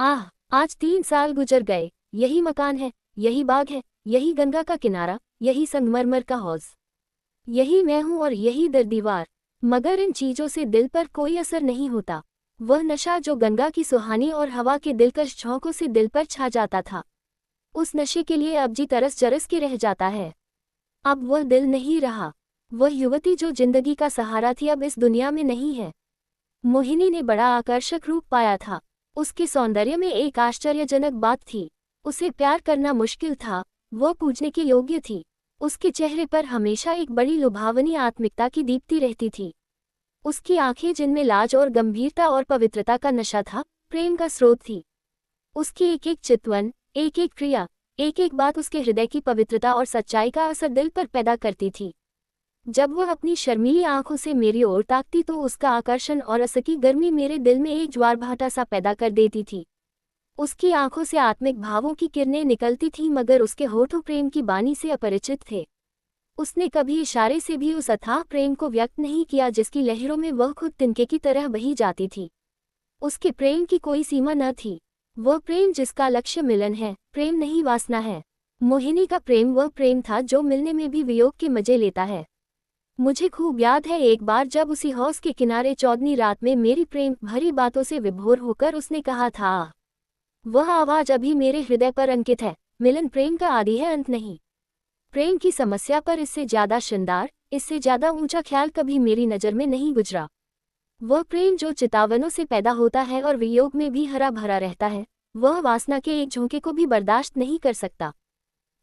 आह, आज 3 साल गुजर गए। यही मकान है, यही बाग है, यही गंगा का किनारा, यही संगमरमर का हौज, यही मैं हूं और यही दर दीवार। मगर इन चीजों से दिल पर कोई असर नहीं होता। वह नशा जो गंगा की सुहानी और हवा के दिलकश झोंकों से दिल पर छा जाता था, उस नशे के लिए अब जी तरस जरस के रह जाता है। अब वह दिल नहीं रहा। वह युवती जो जिंदगी का सहारा थी अब इस दुनिया में नहीं है। मोहिनी ने बड़ा आकर्षक रूप पाया था। उसके सौंदर्य में एक आश्चर्यजनक बात थी। उसे प्यार करना मुश्किल था। वह पूजने के योग्य थी। उसके चेहरे पर हमेशा एक बड़ी लुभावनी आत्मिकता की दीप्ति रहती थी। उसकी आंखें जिनमें लाज और गंभीरता और पवित्रता का नशा था, प्रेम का स्रोत थी। उसकी एक एक चितवन, एक एक क्रिया, एक एक बात उसके हृदय की पवित्रता और सच्चाई का असर दिल पर पैदा करती थी। जब वह अपनी शर्मीली आंखों से मेरी ओर ताकती तो उसका आकर्षण और असकी गर्मी मेरे दिल में एक ज्वारभाटा सा पैदा कर देती थी। उसकी आंखों से आत्मिक भावों की किरणें निकलती थीं मगर उसके होठों प्रेम की बानी से अपरिचित थे। उसने कभी इशारे से भी उस अथाह प्रेम को व्यक्त नहीं किया जिसकी लहरों में वह खुद तिनके की तरह बही जाती थी। उसके प्रेम की कोई सीमा न थी। वह प्रेम जिसका लक्ष्य मिलन है, प्रेम नहीं वासना है। मोहिनी का प्रेम वह प्रेम था जो मिलने में भी वियोग के मजे लेता है। मुझे खूब याद है एक बार जब उसी हौज के किनारे चौदहवीं रात में मेरी प्रेम भरी बातों से विभोर होकर उसने कहा था, आह, वह आवाज अभी मेरे हृदय पर अंकित है। मिलन प्रेम का आदि है, अंत नहीं। प्रेम की समस्या पर इससे ज्यादा शानदार, इससे ज्यादा ऊंचा ख्याल कभी मेरी नजर में नहीं गुजरा। वह प्रेम जो चितावनों से पैदा होता है और वियोग में भी हरा भरा रहता है, वह वासना के एक झोंके को भी बर्दाश्त नहीं कर सकता।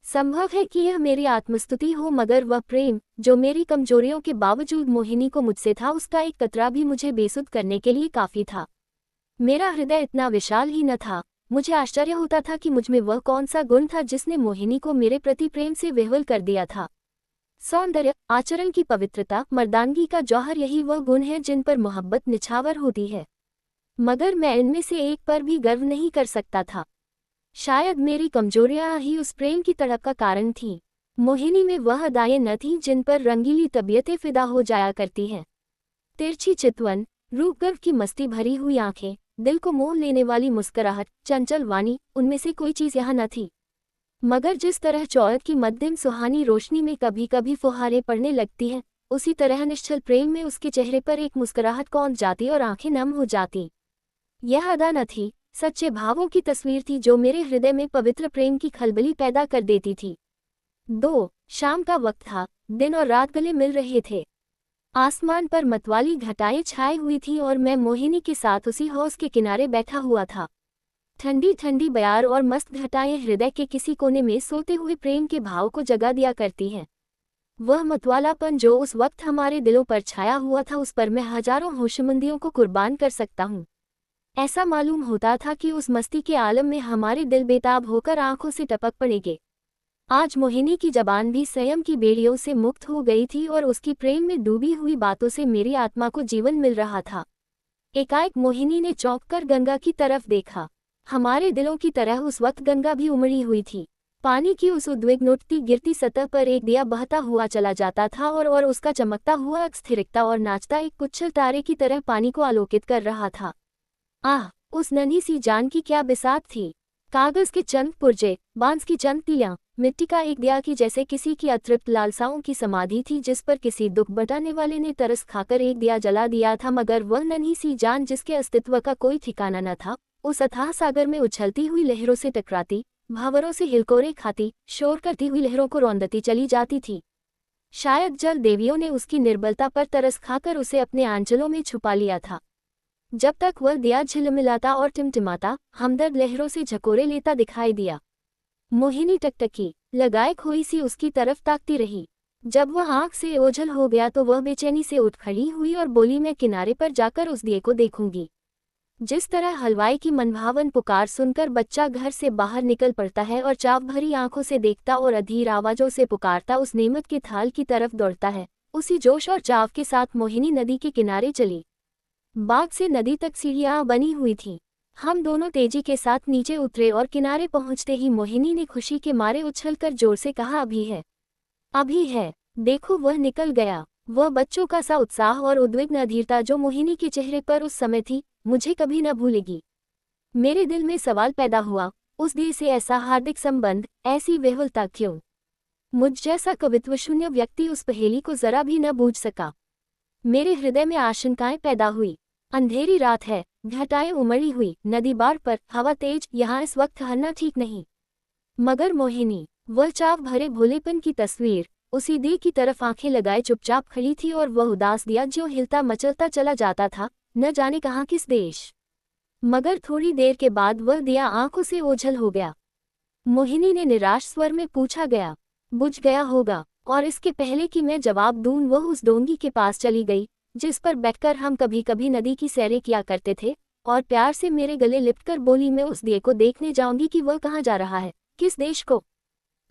संभव है कि यह मेरी आत्मस्तुति हो मगर वह प्रेम जो मेरी कमजोरियों के बावजूद मोहिनी को मुझसे था, उसका एक कतरा भी मुझे बेसुध करने के लिए काफी था। मेरा हृदय इतना विशाल ही न था। मुझे आश्चर्य होता था कि मुझमें वह कौन सा गुण था जिसने मोहिनी को मेरे प्रति प्रेम से विह्वल कर दिया था। सौंदर्य, आचरण की पवित्रता, मर्दानगी का जौहर, यही वह गुण है जिन पर मोहब्बत निछावर होती है। मगर मैं इनमें से एक पर भी गर्व नहीं कर सकता था। शायद मेरी कमजोरियां ही उस प्रेम की तड़प का कारण थीं। मोहिनी में वह अदाएं न थीं जिन पर रंगीली तबीयतें फिदा हो जाया करती हैं। तिरछी चितवन, रूपगर्व की मस्ती भरी हुई आंखें, दिल को मोह लेने वाली मुस्कुराहट, चंचल वाणी, उनमें से कोई चीज यहाँ न थी। मगर जिस तरह चौथ की मध्यम सुहानी रोशनी में कभी कभी फुहारें पड़ने लगती हैं, उसी तरह निश्चल प्रेम में उसके चेहरे पर एक मुस्कुराहट कौंध जाती और आंखें नम हो जाती। यह अदा न थी, सच्चे भावों की तस्वीर थी जो मेरे हृदय में पवित्र प्रेम की खलबली पैदा कर देती थी। 2 शाम का वक्त था। दिन और रात गले मिल रहे थे। आसमान पर मतवाली घटाएं छाई हुई थीं और मैं मोहिनी के साथ उसी हौज के किनारे बैठा हुआ था। ठंडी ठंडी बयार और मस्त घटाएं हृदय के किसी कोने में सोते हुए प्रेम के भाव को जगा दिया करती हैं। वह मतवालापन जो उस वक्त हमारे दिलों पर छाया हुआ था, उस पर मैं हजारों होशमंदियों को कुर्बान कर सकता हूँ। ऐसा मालूम होता था कि उस मस्ती के आलम में हमारे दिल बेताब होकर आंखों से टपक पड़ेंगे। आज मोहिनी की जबान भी संयम की बेड़ियों से मुक्त हो गई थी और उसकी प्रेम में डूबी हुई बातों से मेरी आत्मा को जीवन मिल रहा था। एकाएक मोहिनी ने चौंककर गंगा की तरफ देखा। हमारे दिलों की तरह उस वक्त गंगा भी उमड़ी हुई थी। पानी की उस उद्वेग उठती गिरती सतह पर एक दिया बहता हुआ चला जाता था और उसका चमकता हुआ स्थिरता और नाचता एक कुच्छल तारे की तरह पानी को आलोकित कर रहा था। आह, उस नन्ही सी जान की क्या बिसात थी। कागज के चंद पुर्जे, बांस की चंद तिलियां, मिट्टी का एक दिया की जैसे किसी की अतृप्त लालसाओं की समाधि थी जिस पर किसी दुख बटाने वाले ने तरस खाकर एक दिया जला दिया था। मगर वह नन्ही सी जान जिसके अस्तित्व का कोई ठिकाना न था, उस अथाह सागर में उछलती हुई लहरों से टकराती, भावरों से हिलकोरे खाती, शोर करती हुई लहरों को रौंदती चली जाती थी। शायद जल देवियों ने उसकी निर्बलता पर तरस खाकर उसे अपने आंचलों में छुपा लिया था। जब तक वह दिया झिलमिलाता और टिमटिमाता, हमदर्द लहरों से झकोरे लेता दिखाई दिया। मोहिनी टकटकी लगाए खोई सी उसकी तरफ ताकती रही। जब वह आंख से ओझल हो गया तो वह बेचैनी से उठ खड़ी हुई और बोली, मैं किनारे पर जाकर उस दिए को देखूंगी। जिस तरह हलवाई की मनभावन पुकार सुनकर बच्चा घर से बाहर निकल पड़ता है और चाव भरी आंखों से देखता और अधीर आवाजों से पुकारता उस नेमत के थाल की तरफ दौड़ता है, उसी जोश और चाव के साथ मोहिनी नदी के किनारे चली। बाग से नदी तक सीढ़ियां बनी हुई थीं। हम दोनों तेजी के साथ नीचे उतरे और किनारे पहुंचते ही मोहिनी ने खुशी के मारे उछलकर जोर से कहा, अभी है, अभी है, देखो वह निकल गया। वह बच्चों का सा उत्साह और उद्विग्न अधीरता जो मोहिनी के चेहरे पर उस समय थी, मुझे कभी न भूलेगी। मेरे दिल में सवाल पैदा हुआ, उस देश से ऐसा हार्दिक संबंध, ऐसी विह्वलता क्यों? मुझ जैसा कवित्व शून्य व्यक्ति उस पहेली को जरा भी न बूझ सका। मेरे हृदय में आशंकाएं पैदा हुई। अंधेरी रात है, घटाएं उमड़ी हुई, नदी बाढ़ पर, हवा तेज, यहाँ इस वक्त ठहरना ठीक नहीं। मगर मोहिनी, वह चाव भरे भोलेपन की तस्वीर, उसी दिए की तरफ आंखें लगाए चुपचाप खड़ी थी, और वह उदास दिया जो हिलता मचलता चला जाता था, न जाने कहाँ किस देश। मगर थोड़ी देर के बाद वह दिया आंखों से ओझल हो गया। मोहिनी ने निराश स्वर में पूछा, गया? बुझ गया होगा। और इसके पहले कि मैं जवाब दूं वह उस डोंगी के पास चली गई, जिस पर बैठकर हम कभी कभी नदी की सैरें किया करते थे, और प्यार से मेरे गले लिपटकर बोली, मैं उस दिए को देखने जाऊंगी कि वह कहाँ जा रहा है, किस देश को।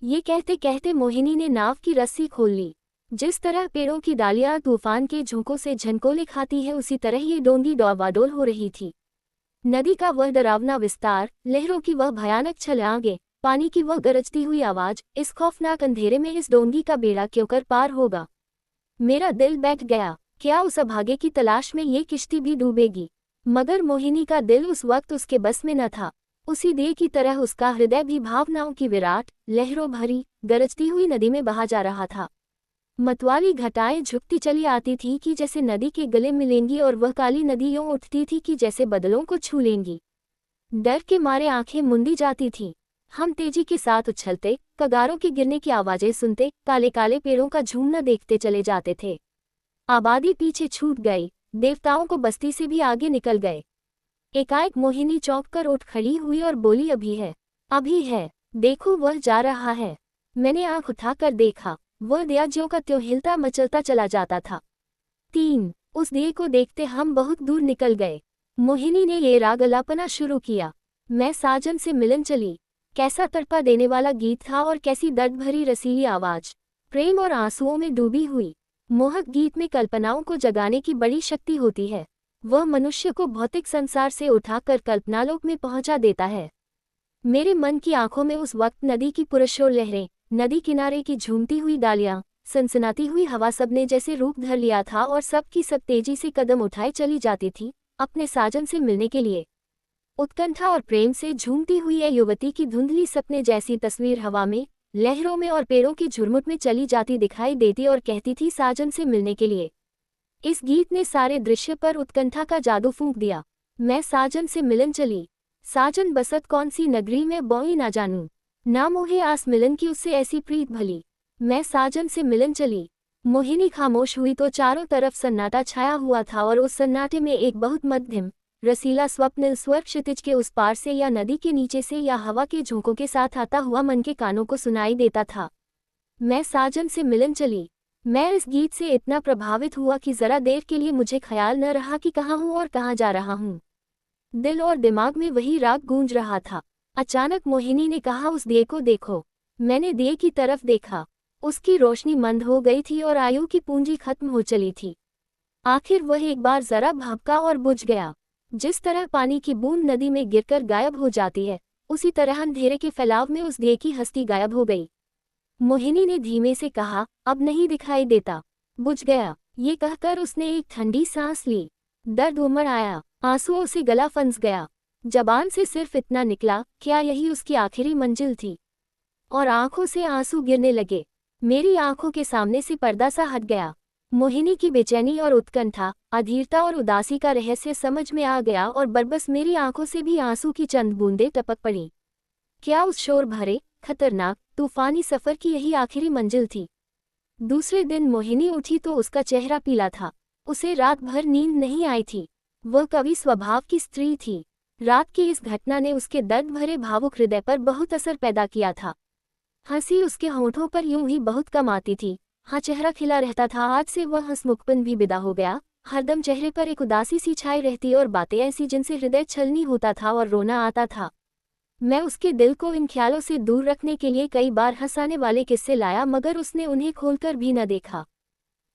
ये कहते कहते मोहिनी ने नाव की रस्सी खोल ली। जिस तरह पेड़ों की डालियां तूफान के झोंकों से झनकोले खाती है, उसी तरह ये डोंगी डौवाडोल हो रही थी। नदी का वह डरावना विस्तार, लहरों की वह भयानक छलांगे, पानी की वह गरजती हुई आवाज, इस खौफनाक अंधेरे में इस डोंगी का बेड़ा क्यों कर पार होगा? मेरा दिल बैठ गया। क्या उस अभागे की तलाश में ये किश्ती भी डूबेगी? मगर मोहिनी का दिल उस वक्त उसके बस में न था। उसी देह की तरह उसका हृदय भी भावनाओं की विराट, लहरों भरी, गरजती हुई नदी में बहा जा रहा था। मतवाली घटाएं झुकती चली आती थी कि जैसे नदी के गले मिलेंगी, और वह काली नदी यूं उठती थी कि जैसे बदलों को छू लेंगी। डर के मारे आंखें मुंदी जाती थीं। हम तेजी के साथ उछलते, कगारों के गिरने की आवाजें सुनते, काले काले पेड़ों का झूमना देखते चले जाते थे। आबादी पीछे छूट गई, देवताओं को बस्ती से भी आगे निकल गए। एकाएक मोहिनी चौंक कर उठ खड़ी हुई और बोली, अभी है, अभी है, देखो वह जा रहा है। मैंने आंख उठाकर देखा, वह दिया ज्यों का त्यों हिलता मचलता चला जाता था। 3 उस दिए को देखते हम बहुत दूर निकल गए। मोहिनी ने ये राग अलापना शुरू किया। मैं साजन से मिलन चली। कैसा तड़पा देने वाला गीत था, और कैसी दर्द भरी रसीली आवाज, प्रेम और आंसुओं में डूबी हुई। मोहक गीत में कल्पनाओं को जगाने की बड़ी शक्ति होती है। वह मनुष्य को भौतिक संसार से उठाकर कल्पनालोक में पहुंचा देता है। मेरे मन की आंखों में उस वक्त नदी की पुरशोर लहरें, नदी किनारे की झूमती हुई डालियां, सनसनाती हुई हवा, सबने जैसे रूप धर लिया था, और सब की सब तेजी से कदम उठाए चली जाती थी अपने साजन से मिलने के लिए। उत्कंठा और प्रेम से झूमती हुई यह युवती की धुंधली सपने जैसी तस्वीर हवा में, लहरों में और पेड़ों की झुरमुट में चली जाती दिखाई देती, और कहती थी साजन से मिलने के लिए। इस गीत ने सारे दृश्य पर उत्कंठा का जादू फूंक दिया। मैं साजन से मिलन चली। साजन बसत कौन सी नगरी में बोई ना जानूं, ना मोहे आस मिलन की उससे ऐसी प्रीत भली। मैं साजन से मिलन चली। मोहिनी खामोश हुई तो चारों तरफ सन्नाटा छाया हुआ था, और उस सन्नाटे में एक बहुत मध्यम रसीला स्वप्निल स्वर क्षितिज के उस पार से, या नदी के नीचे से, या हवा के झोंकों के साथ आता हुआ मन के कानों को सुनाई देता था। मैं साजन से मिलन चली। मैं इस गीत से इतना प्रभावित हुआ कि जरा देर के लिए मुझे ख्याल न रहा कि कहाँ हूँ और कहाँ जा रहा हूँ। दिल और दिमाग में वही राग गूंज रहा था। अचानक मोहिनी ने कहा, उस दिए को देखो। मैंने दिए की तरफ देखा। उसकी रोशनी मंद हो गई थी, और आयु की पूंजी खत्म हो चली थी। आखिर वह एक बार जरा भभका और बुझ गया। जिस तरह पानी की बूंद नदी में गिरकर गायब हो जाती है, उसी तरह अंधेरे के फैलाव में उस दिए की हस्ती गायब हो गई। मोहिनी ने धीमे से कहा, अब नहीं दिखाई देता, बुझ गया। ये कहकर उसने एक ठंडी सांस ली। दर्द उमड़ आया, आंसुओं से गला फंस गया। जबान से सिर्फ इतना निकला, क्या यही उसकी आखिरी मंजिल थी? और आंखों से आंसू गिरने लगे। मेरी आंखों के सामने से पर्दा सा हट गया। मोहिनी की बेचैनी और उत्कंठा, अधीरता और उदासी का रहस्य समझ में आ गया, और बरबस मेरी आंखों से भी आंसू की चंद बूंदें टपक पड़ी। क्या उस शोर भरे, खतरनाक, तूफानी सफर की यही आखिरी मंजिल थी? दूसरे दिन मोहिनी उठी तो उसका चेहरा पीला था। उसे रात भर नींद नहीं आई थी। वह कवि स्वभाव की स्त्री थी। रात की इस घटना ने उसके दर्द भरे भावुक हृदय पर बहुत असर पैदा किया था। हंसी उसके होठों पर यूं ही बहुत कम आती थी। हाँ, चेहरा खिला रहता था। आज से वह हंसमुखपन भी विदा हो गया। हरदम चेहरे पर एक उदासी सी छाई रहती, और बातें ऐसी जिनसे हृदय छलनी होता था और रोना आता था। मैं उसके दिल को इन ख्यालों से दूर रखने के लिए कई बार हंसाने वाले किस्से लाया, मगर उसने उन्हें खोलकर भी न देखा।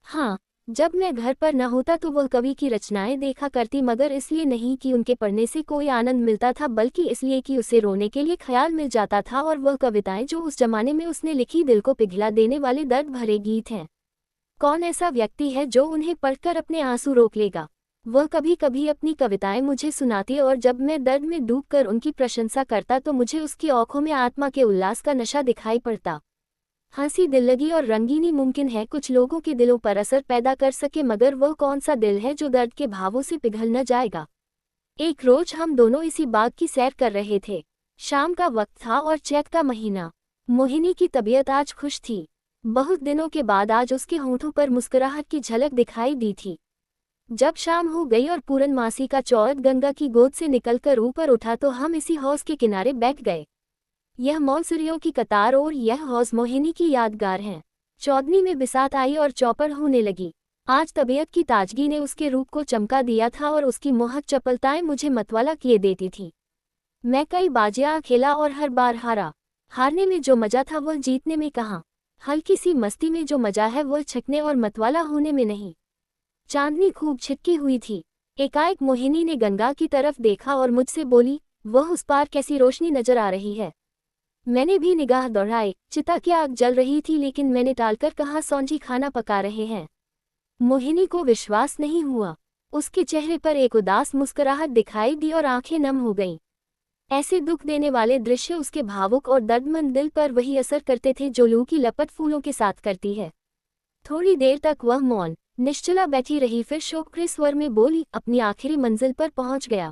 हाँ, जब मैं घर पर न होता तो वह कवि की रचनाएं देखा करती, मगर इसलिए नहीं कि उनके पढ़ने से कोई आनंद मिलता था, बल्कि इसलिए कि उसे रोने के लिए ख्याल मिल जाता था। और वह कविताएं जो उस जमाने में उसने लिखी, दिल को पिघला देने वाले दर्द भरे गीत हैं। कौन ऐसा व्यक्ति है जो उन्हें पढ़कर अपने आंसू रोक लेगा? वह कभी कभी अपनी कविताएं मुझे सुनाती और जब मैं दर्द में डूबकर उनकी प्रशंसा करता तो मुझे उसकी आंखों में आत्मा के उल्लास का नशा दिखाई पड़ता। हंसी दिल्लगी और रंगीनी मुमकिन है कुछ लोगों के दिलों पर असर पैदा कर सके, मगर वह कौन सा दिल है जो दर्द के भावों से पिघल न जाएगा। एक रोज हम दोनों इसी बाग की सैर कर रहे थे। शाम का वक्त था और चैत का महीना। मोहिनी की तबीयत आज खुश थी। बहुत दिनों के बाद आज उसके होंठों पर मुस्कुराहट की झलक दिखाई दी थी। जब शाम हो गई और पूरनमासी का चौथ गंगा की गोद से निकलकर ऊपर उठा तो हम इसी हौज के किनारे बैठ गए। यह मौसरियों की कतार और यह हौज मोहिनी की यादगार है। चौदनी में बिसात आई और चौपड़ होने लगी। आज तबीयत की ताजगी ने उसके रूप को चमका दिया था और उसकी मोहक चपलताएं मुझे मतवाला किए देती थी। मैं कई बाजियां खेला और हर बार हारा। हारने में जो मजा था वह जीतने में कहाँ। हल्की सी मस्ती में जो मजा है वह छकने और मतवाला होने में नहीं। चांदनी खूब छिटकी हुई थी। एकाएक मोहिनी ने गंगा की तरफ देखा और मुझसे बोली, वह उस पार कैसी रोशनी नजर आ रही है। मैंने भी निगाह दौड़ाई। चिता की आग जल रही थी लेकिन मैंने टालकर कहा, सौंजी खाना पका रहे हैं। मोहिनी को विश्वास नहीं हुआ। उसके चेहरे पर एक उदास मुस्कुराहट दिखाई दी और आंखें नम हो गईं। ऐसे दुख देने वाले दृश्य उसके भावुक और दर्दमंद दिल पर वही असर करते थे जो लू की लपट फूलों के साथ करती है। थोड़ी देर तक वह मौन निश्चला बैठी रही, फिर शोक के स्वर में बोली, अपनी आखिरी मंजिल पर पहुंच गया।